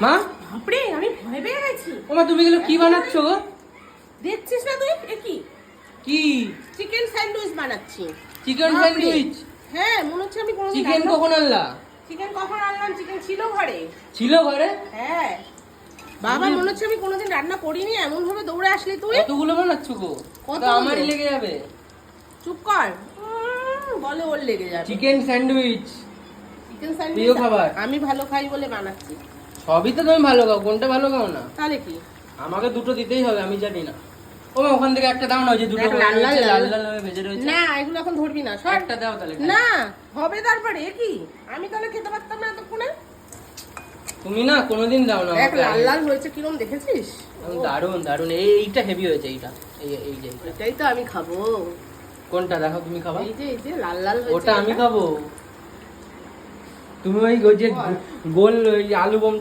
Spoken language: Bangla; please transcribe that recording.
মা বাপরে আমি ভয় পেয়ে গেছি। ও মা তুমি এগুলো কি বানাচ্ছো গো? দেখছিস না তুই? এ কি? কি চিকেন স্যান্ডউইচ বানাচ্ছি। চিকেন বাপরে। স্যান্ডউইচ? হ্যাঁ, মনে হচ্ছে আমি কোনোদিন চিকেন কখন আনলা? চিকেন কখন আনলাম? চিকেন ছিল ঘরে। ছিল ঘরে? হ্যাঁ বাবা, মনে হচ্ছে আমি কোনোদিন রান্না করিনি, এমন ভাবে দৌড়ে আসলি তুই। কতগুলো বানাচ্ছো গো? কতগুলো? তো আমারই লেগে যাবে। চুপ কর। বলে ওর লেগে যাবে। চিকেন স্যান্ডউইচ চিকেন প্রিয় খাবার। আমি ভালো খাই বলে বানাচ্ছি। সবই তো তুমি ভালো খাও, কোনটা ভালো খাও না? তাহলে কি? আমাকে দুটো দিতেই হবে, আমি জানি না। ও মা ওখান থেকে একটা দাও না, ওই যে দুটো দেখ, লাল লাল লাল লাল হয়ে ভেজে রয়েছে। না, এগুলো এখন ধরবি না, সর। একটা দাও তাহলে। না হবে তারপরে। এ কি? আমি তাহলে খেতে পারতাম না এতক্ষণে। তুমি না কোনোদিন দাও না দেখ আমাকে। লাল লাল হয়েছে কিরম, দেখেছিস? দারুন দারুন। এইটা হেভি হয়েছে, এইটা এই যে এইটা। এটাই তো আমি খাবো। কোনটা দেখো তুমি খাবা? এই যে লাল লাল হয়েছে। ওটা আমি এটা। খাবো। তুমি ওই যে গোল ওই আলু বোম